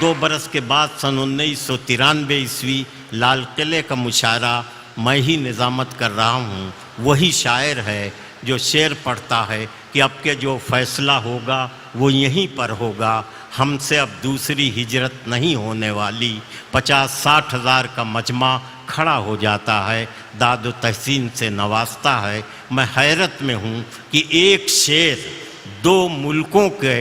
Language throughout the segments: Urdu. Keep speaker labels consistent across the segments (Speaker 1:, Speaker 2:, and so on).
Speaker 1: 2 برس کے بعد سن 1993 عیسوی لال قلعے کا مشاعرہ میں ہی نظامت کر رہا ہوں. وہی شاعر ہے جو شعر پڑھتا ہے کہ اب کے جو فیصلہ ہوگا وہ یہیں پر ہوگا. ہم سے اب دوسری ہجرت نہیں ہونے والی. 50-60 ہزار کا مجمع کھڑا ہو جاتا ہے, داد و تحسین سے نوازتا ہے. میں حیرت میں ہوں کہ ایک شعر 2 ملکوں کے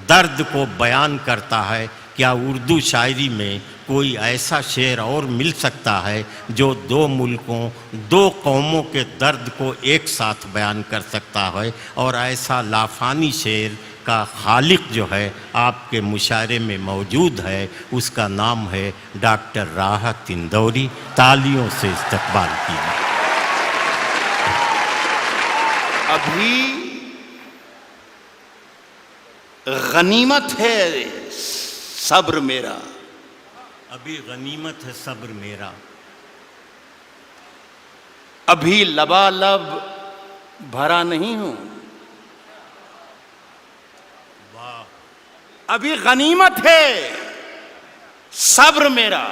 Speaker 1: درد کو بیان کرتا ہے. کیا اردو شاعری میں کوئی ایسا شعر اور مل سکتا ہے جو 2 ملکوں 2 قوموں کے درد کو ایک ساتھ بیان کر سکتا ہے؟ اور ایسا لافانی شعر کا خالق جو ہے آپ کے مشاعرے میں موجود ہے, اس کا نام ہے ڈاکٹر راحت اندوری. تالیوں سے استقبال کیجیے.
Speaker 2: ابھی غنیمت ہے صبر میرا.
Speaker 1: ابھی غنیمت ہے صبر میرا.
Speaker 2: ابھی لبالب بھرا نہیں ہوں.
Speaker 1: واہ.
Speaker 2: ابھی غنیمت ہے صبر میرا.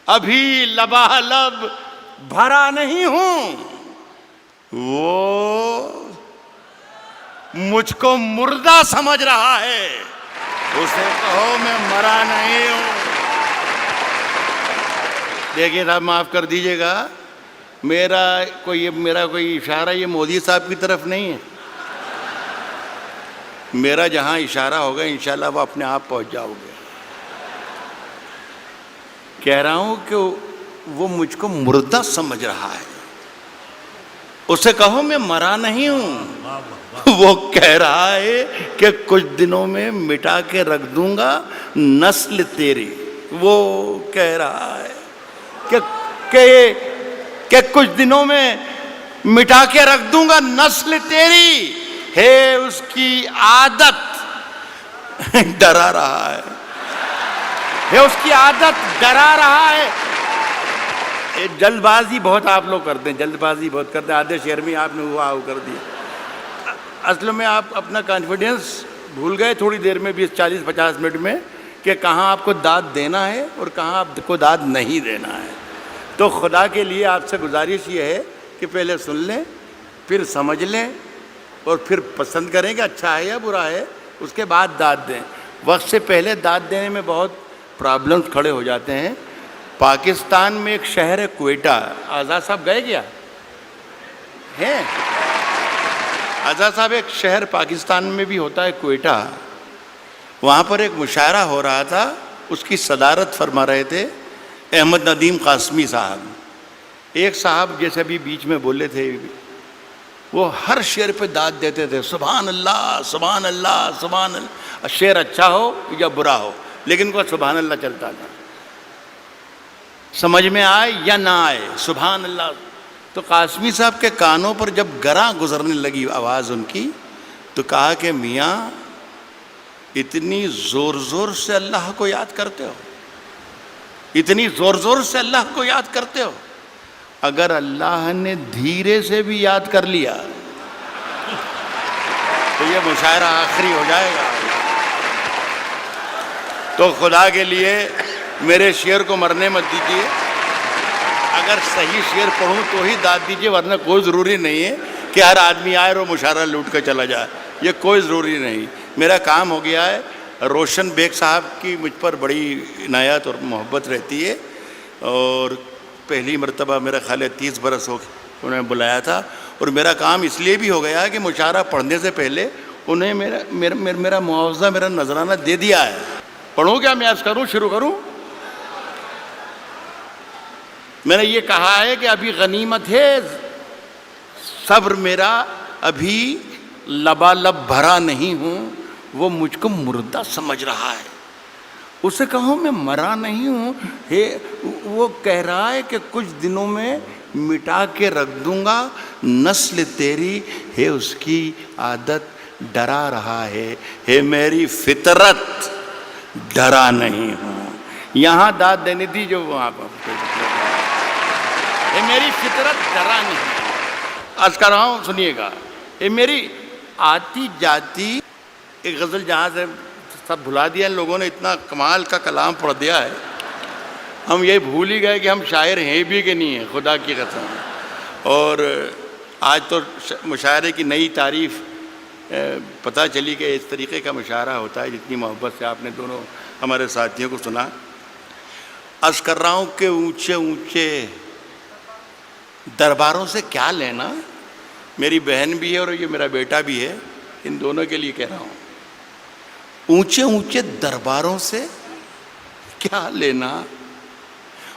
Speaker 2: ابھی لبالب بھرا نہیں ہوں. وہ مجھ کو مردہ سمجھ رہا ہے, اسے کہو میں مرا نہیں ہوں. دیکھیے صاحب معاف کر دیجئے گا, میرا کوئی اشارہ یہ مودی صاحب کی طرف نہیں ہے. میرا جہاں اشارہ ہوگا انشاءاللہ وہ اپنے آپ پہنچ جاؤ گے. کہہ رہا ہوں کہ وہ مجھ کو مردہ سمجھ رہا ہے, اسے کہو میں مرا نہیں ہوں. وہ کہہ رہا ہے کہ کچھ دنوں میں مٹا کے رکھ دوں گا نسل تیری. وہ کہہ رہا ہے کہ کچھ دنوں میں مٹا کے رکھ دوں گا نسل تیری. ہے اس کی عادت ڈرا رہا ہے. ہے اس کی عادت ڈرا رہا ہے. جلد بازی بہت آپ لوگ کرتے ہیں, جلد بازی بہت کرتے ہیں. آدھے شعر میں آپ نے ہوا کر دیا. اصل میں آپ اپنا کانفیڈنس بھول گئے تھوڑی دیر میں, 20-40-50 منٹ میں, کہ کہاں آپ کو داد دینا ہے اور کہاں آپ کو داد نہیں دینا ہے. تو خدا کے لیے آپ سے گزارش یہ ہے کہ پہلے سن لیں, پھر سمجھ لیں, اور پھر پسند کریں کہ اچھا ہے یا برا ہے, اس کے بعد داد دیں. وقت سے پہلے داد دینے میں بہت پرابلمز کھڑے ہو جاتے ہیں. پاکستان میں ایک شہر ہے کوئٹہ. آزاد صاحب گئے کیا ہیں؟ آزاد صاحب, ایک شہر پاکستان میں بھی ہوتا ہے کوئٹہ. وہاں پر ایک مشاعرہ ہو رہا تھا, اس کی صدارت فرما رہے تھے احمد ندیم قاسمی صاحب. ایک صاحب جیسے ابھی بیچ میں بولے تھے, وہ ہر شعر پہ داد دیتے تھے, سبحان اللہ سبحان اللہ سبحان اللہ. شعر اچھا ہو یا برا ہو, لیکن وہ سبحان اللہ چلتا تھا. سمجھ میں آئے یا نہ آئے, سبحان اللہ. تو قاسمی صاحب کے کانوں پر جب گراں گزرنے لگی آواز ان کی, تو کہا کہ میاں اتنی زور زور سے اللہ کو یاد کرتے ہو, اتنی زور زور سے اللہ کو یاد کرتے ہو, اگر اللہ نے دھیرے سے بھی یاد کر لیا تو یہ مشاعرہ آخری ہو جائے گا. تو خدا کے لیے میرے شعر کو مرنے مت دیجیے. اگر صحیح شعر پڑھوں تو ہی داد دیجیے, ورنہ کوئی ضروری نہیں ہے کہ ہر آدمی آئے اور مشاعرہ لوٹ کر چلا جائے. یہ کوئی ضروری نہیں. میرا کام ہو گیا ہے. روشن بیگ صاحب کی مجھ پر بڑی عنایت اور محبت رہتی ہے, اور پہلی مرتبہ میرا خیال ہے 30 برس ہو انہوں نے بلایا تھا. اور میرا کام اس لیے بھی ہو گیا کہ مشاعرہ پڑھنے سے پہلے انہیں میرا معاوضہ, میرا نذرانہ دے دیا ہے. پڑھوں کیا میں عرض کروں, شروع کروں؟ میں نے یہ کہا ہے کہ ابھی غنیمت ہے صبر میرا, ابھی لبالب بھرا نہیں ہوں. وہ مجھ کو مردہ سمجھ رہا ہے, اسے کہوں میں مرا نہیں ہوں. وہ کہہ رہا ہے کہ کچھ دنوں میں مٹا کے رکھ دوں گا نسل تیری. ہے اس کی عادت ڈرا رہا ہے. ہے میری فطرت ڈرا نہیں ہوں. یہاں داد دینی تھی جو وہاں پر. اے میری فطرت ڈرا نہیں. عرض کر رہا ہوں, سنیے گا. اے میری آتی جاتی ایک غزل جہاں سے سب بھلا دیا ان لوگوں نے، اتنا کمال کا کلام پڑھ دیا ہے، ہم یہ بھول ہی گئے کہ ہم شاعر ہیں بھی کہ نہیں ہیں، خدا کی قسم۔ اور آج تو مشاعرے کی نئی تعریف پتہ چلی کہ اس طریقے کا مشاعرہ ہوتا ہے، جتنی محبت سے آپ نے دونوں ہمارے ساتھیوں کو سنا۔ عرض کر رہا ہوں کہ اونچے اونچے درباروں سے کیا لینا، میری بہن بھی ہے اور یہ میرا بیٹا بھی ہے، ان دونوں کے لیے کہہ رہا ہوں، اونچے اونچے درباروں سے کیا لینا،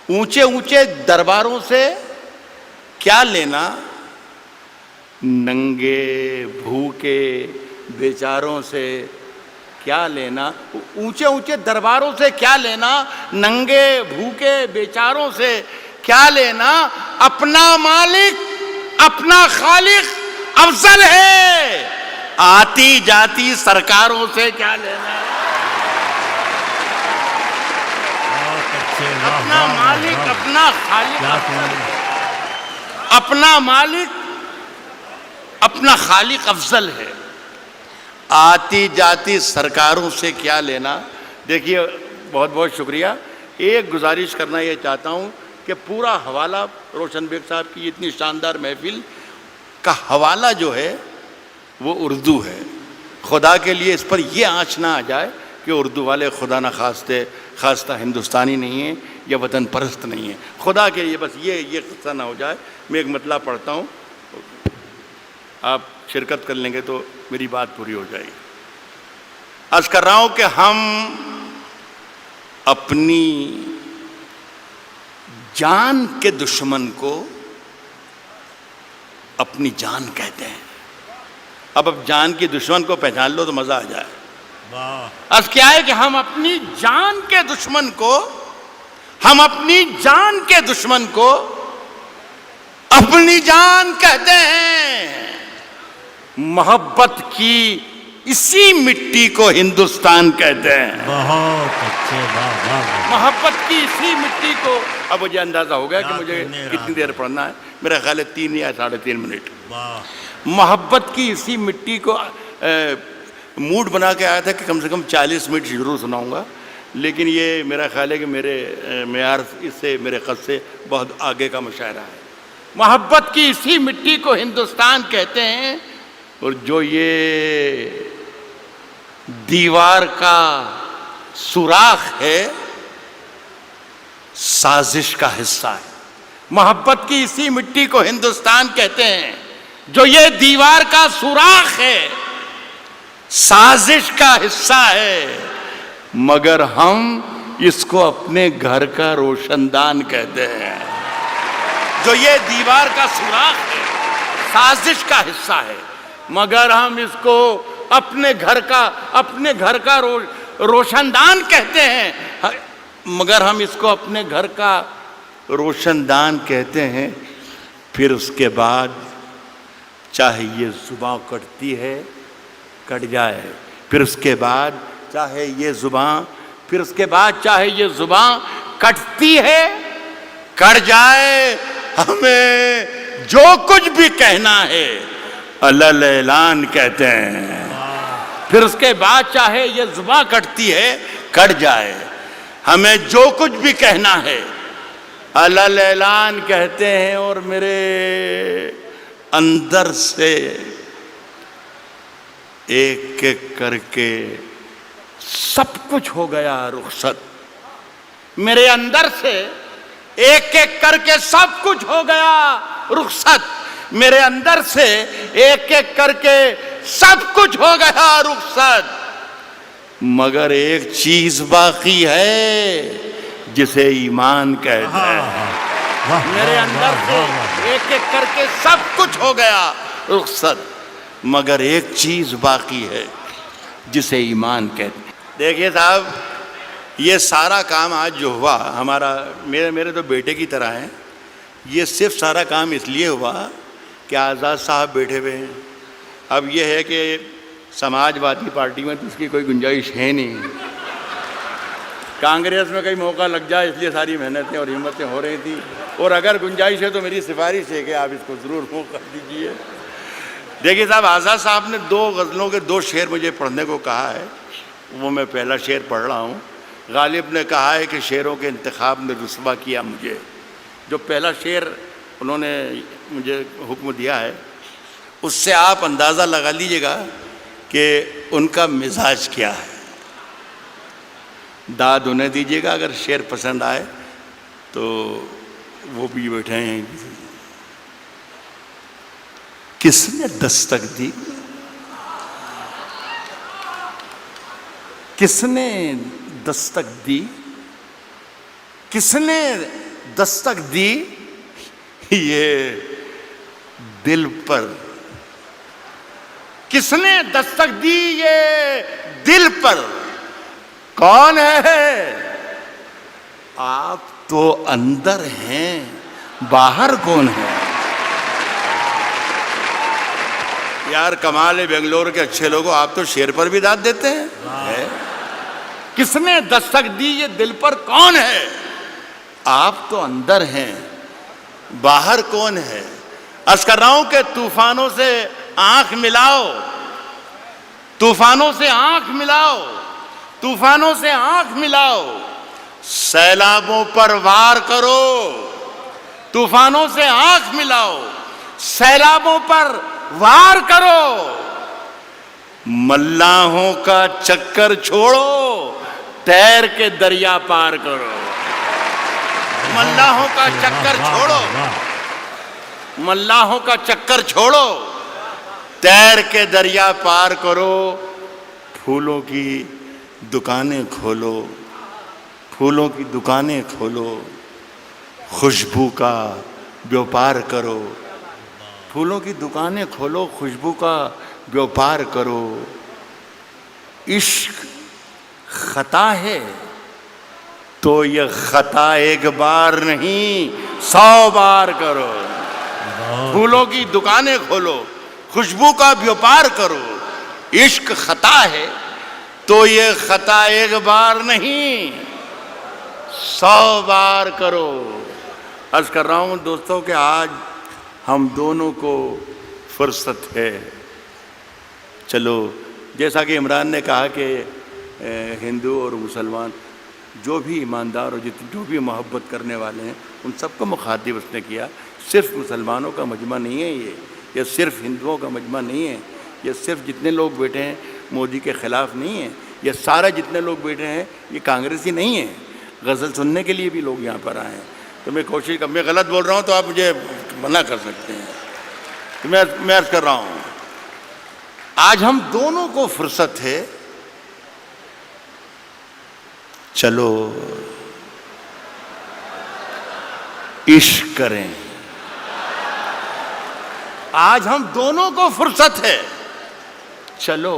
Speaker 2: اونچے اونچے درباروں سے کیا لینا، ننگے بھوکے بیچاروں سے کیا لینا، اونچے اونچے درباروں سے کیا لینا، ننگے بھوکے بیچاروں سے کیا لینا، اپنا مالک اپنا خالق افضل ہے، آتی جاتی سرکاروں سے کیا لینا، اپنا مالک اپنا خالق، اپنا مالک اپنا خالق افضل ہے، آتی جاتی سرکاروں سے کیا لینا۔ دیکھیے بہت بہت شکریہ۔ ایک گزارش کرنا یہ چاہتا ہوں کہ پورا حوالہ روشن بیگ صاحب کی اتنی شاندار محفل کا حوالہ جو ہے وہ اردو ہے۔ خدا کے لیے اس پر یہ آنچ نہ آ جائے کہ اردو والے خدا نہ خواستہ ہندوستانی نہیں ہیں یا وطن پرست نہیں ہیں، خدا کے لیے بس یہ قصہ نہ ہو جائے۔ میں ایک مطلب پڑھتا ہوں، آپ شرکت کر لیں گے تو میری بات پوری ہو جائے گی۔ عرض کر رہا ہوں کہ ہم اپنی جان کے دشمن کو اپنی جان کہتے ہیں۔ اب جان کی دشمن کو پہچان لو تو مزہ آ جائے۔ عرض کیا ہے کہ ہم اپنی جان کے دشمن کو، ہم اپنی جان کے دشمن کو اپنی جان کہتے ہیں، محبت کی اسی مٹی کو ہندوستان کہتے ہیں۔
Speaker 1: بہت اچھے،
Speaker 2: محبت کی اسی مٹی کو، اب مجھے اندازہ ہو گیا کہ مجھے کتنی دیر پڑھنا ہے، میرا خیال ہے 3 یا 3.5 منٹ۔ محبت کی اسی مٹی کو موڈ بنا کے آیا تھا کہ کم سے کم 40 منٹ ضرور سناؤں گا، لیکن یہ میرا خیال ہے کہ میرے معیار اس سے، میرے قد سے بہت آگے کا مشاعرہ ہے۔ محبت کی اسی مٹی کو ہندوستان کہتے ہیں، اور جو یہ دیوار کا سوراخ ہے سازش کا حصہ ہے۔ محبت کی اسی مٹی کو ہندوستان کہتے ہیں، جو یہ دیوار کا سوراخ ہے سازش کا حصہ ہے، مگر ہم اس کو اپنے گھر کا روشن دان کہتے ہیں۔ جو یہ دیوار کا سوراخ ہے سازش کا حصہ ہے، مگر ہم اس کو اپنے گھر کا روشن دان کہتے ہیں، مگر ہم اس کو اپنے گھر کا روشن دان کہتے ہیں۔ پھر اس کے بعد چاہے یہ زباں کٹتی ہے کٹ جائے، پھر اس کے بعد چاہے یہ زباں کٹتی ہے کٹ جائے، ہمیں جو کچھ بھی کہنا ہے علل اعلان کہتے ہیں۔ پھر اس کے بعد چاہے یہ زباں کٹتی ہے کٹ جائے، ہمیں جو کچھ بھی کہنا ہے علل اعلان کہتے ہیں۔ اور میرے اندر سے ایک ایک کر کے سب کچھ ہو گیا رخصت، میرے اندر سے ایک ایک کر کے سب کچھ ہو گیا رخصت، میرے اندر سے ایک ایک کر کے سب کچھ ہو گیا رخصت، مگر ایک چیز باقی ہے جسے ایمان کہتے ہیں۔ میرے اندر سے ایک ایک کر کے سب کچھ ہو گیا رخصت، مگر ایک چیز باقی ہے جسے ایمان کہتے ہیں۔ دیکھیے صاحب، یہ سارا کام آج جو ہوا ہمارا، میرے تو بیٹے کی طرح ہیں، یہ صرف سارا کام اس لیے ہوا کہ آزاد صاحب بیٹھے ہوئے ہیں۔ اب یہ ہے کہ سماج وادی پارٹی میں تو اس کی کوئی گنجائش ہے نہیں، کانگریس میں کئی موقع لگ جائے، اس لیے ساری محنتیں اور ہمتیں ہو رہی تھیں، اور اگر گنجائش ہے تو میری سفارش ہے کہ آپ اس کو ضرور موقع دیجیے۔ دیکھیے صاحب، آزاد صاحب نے 2 غزلوں کے 2 شعر مجھے پڑھنے کو کہا ہے، وہ میں پہلا شعر پڑھ رہا ہوں. غالب نے کہا ہے کہ شعروں کے انتخاب نے رسوا کیا مجھے. جو پہلا شعر انہوں نے مجھے حکم دیا ہے اس سے آپ اندازہ لگا لیجئے گا کہ ان کا مزاج کیا ہے. داد انہیں دیجئے گا اگر شعر پسند آئے تو وہ بھی بیٹھے ہیں. کس نے دستک دی؟ کس نے دستک دی؟ کس نے دستک دی یہ دل پر؟ کس نے دستک دی یہ دل پر؟ کون ہے؟ آپ تو اندر ہیں، باہر کون ہے؟ یار کمال ہے بنگلور کے اچھے لوگوں، آپ تو شعر پر بھی داد دیتے ہیں. کس نے دستک دی یہ دل پر؟ کون ہے؟ آپ تو اندر ہیں، باہر کون ہے؟ عرض کر رہا ہوں کہ طوفانوں سے آنکھ ملاؤ، طوفانوں سے آنکھ ملاؤ، طوفانوں سے آنکھ ملاؤ، سیلابوں پر وار کرو. طوفانوں سے آنکھ ملاؤ، سیلابوں پر وار کرو. ملاحوں کا چکر چھوڑو، تیر کے دریا پار کرو. ملاحوں کا چکر چھوڑو، ملاحوں کا چکر چھوڑو، تیر کے دریا پار کرو. پھولوں کی دکانیں کھولو، پھولوں کی دکانیں کھولو، خوشبو کا بیوپار کرو. پھولوں کی دکانیں کھولو، خوشبو کا بیوپار کرو. عشق خطا ہے تو یہ خطا ایک بار نہیں 100 بار کرو. پھولوں کی دکانیں کھولو، خوشبو کا بیوپار کرو. عشق خطا ہے تو یہ خطا ایک بار نہیں 100 بار کرو. عرض کر رہا ہوں دوستوں کہ آج ہم دونوں کو فرصت ہے. چلو جیسا کہ عمران نے کہا کہ ہندو اور مسلمان جو بھی ایماندار اور جو بھی محبت کرنے والے ہیں ان سب کو مخاطب اس نے کیا. صرف مسلمانوں کا مجمع نہیں ہے یہ صرف ہندوؤں کا مجمع نہیں ہے، یہ صرف جتنے لوگ بیٹھے ہیں مودی کے خلاف نہیں ہے، یہ سارے جتنے لوگ بیٹھے ہیں یہ کانگریسی نہیں ہیں. غزل سننے کے لیے بھی لوگ یہاں پر آئے ہیں. تو میں کوشش میں غلط بول رہا ہوں تو آپ مجھے منع کر سکتے ہیں. تو میں عرض کر رہا ہوں آج ہم دونوں کو فرصت ہے. چلو عشق کریں. آج ہم دونوں کو فرصت ہے. چلو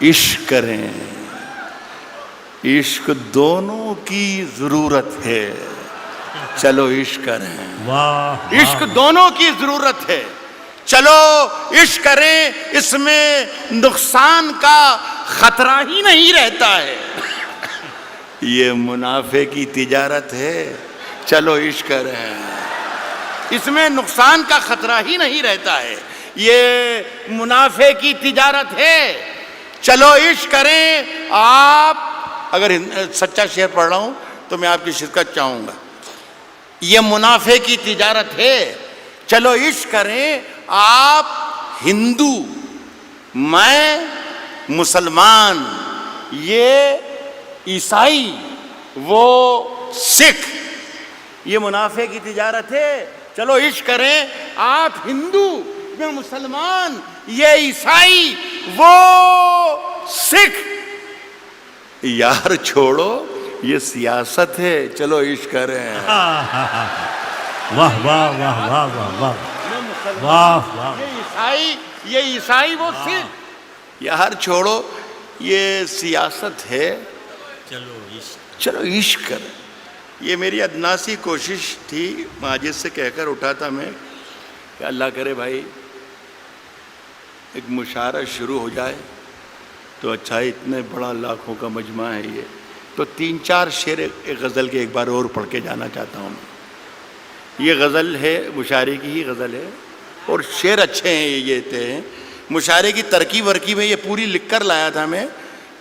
Speaker 2: عشق کریں. عشق دونوں کی ضرورت ہے. چلو عشق کریں. عشق دونوں کی ضرورت ہے. چلو عشق کریں. اس میں نقصان کا خطرہ ہی نہیں رہتا ہے. یہ منافع کی تجارت ہے. چلو عشق کریں. اس میں نقصان کا خطرہ ہی نہیں رہتا ہے. یہ منافع کی تجارت ہے. چلو عشق کریں. آپ اگر سچا شعر پڑھ رہا ہوں تو میں آپ کی شرکت چاہوں گا. یہ منافع کی تجارت ہے. چلو عشق کریں. آپ ہندو، میں مسلمان، یہ عیسائی، وہ سکھ. یہ منافع کی تجارت ہے. چلو عشق کریں. آپ ہندو، میں مسلمان، یہ عیسائی، وہ سکھ. یار چھوڑو یہ سیاست ہے. چلو عشق کریں.
Speaker 1: واہ واہ واہ واہ واہ واہ واہ.
Speaker 2: یہ عیسائی وہ سکھ. یار چھوڑو یہ سیاست ہے. چلو عشق کریں. یہ میری ادناسی کوشش تھی. ماجد سے کہہ کر اٹھا تھا میں کہ اللہ کرے بھائی ایک مشاعرہ شروع ہو جائے تو اچھا. اتنے بڑا لاکھوں کا مجمع ہے یہ. تو 3-4 شعر ایک غزل کے ایک بار اور پڑھ کے جانا چاہتا ہوں. یہ غزل ہے، مشاعرے کی ہی غزل ہے اور شعر اچھے ہیں. یہ تھے مشاعرے کی ترکیب ورکی میں یہ پوری لکھ کر لایا تھا میں،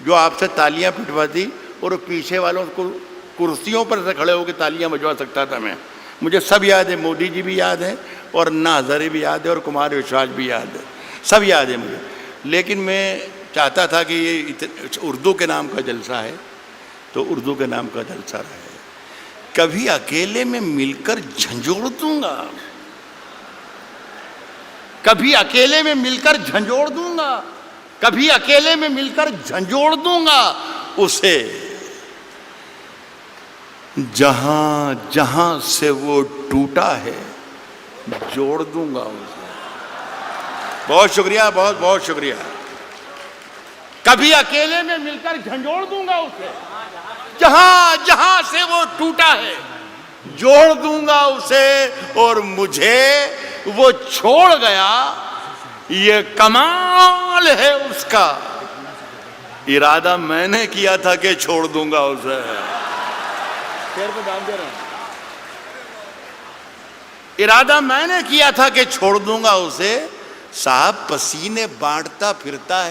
Speaker 2: جو آپ سے تالیاں پٹواتی اور پیچھے والوں کو کرسیوں پر سے کھڑے ہو کے تالیاں بجوا سکتا تھا میں. مجھے سب یاد ہے، مودی جی بھی یاد ہے اور انا ہزارے بھی یاد ہے اور کمار وشواس بھی یاد ہے، سب یاد ہے مجھے. لیکن میں چاہتا تھا کہ یہ اردو کے نام کا جلسہ ہے تو اردو کے نام کا جلسہ رہے. کبھی اکیلے میں مل کر جھنجھوڑ دوں گا، کبھی اکیلے میں مل کر جھنجھوڑ دوں گا، کبھی اکیلے میں مل کر جھنجھوڑ دوں گا اسے، جہاں جہاں سے وہ ٹوٹا ہے جوڑ دوں گا اسے. بہت شکریہ، بہت بہت شکریہ. کبھی اکیلے میں مل کر جھنجھوڑ دوں گا اسے، جہاں جہاں سے وہ ٹوٹا ہے جوڑ دوں گا اسے، اور مجھے وہ چھوڑ گیا یہ کمال ہے اس کا، ارادہ میں نے کیا تھا کہ چھوڑ دوں گا اسے. شعر پہ دام دے رہا ہوں. ارادہ میں نے کیا تھا کہ چھوڑ دوں گا اسے، صاحب پسینے بانٹتا پھرتا ہے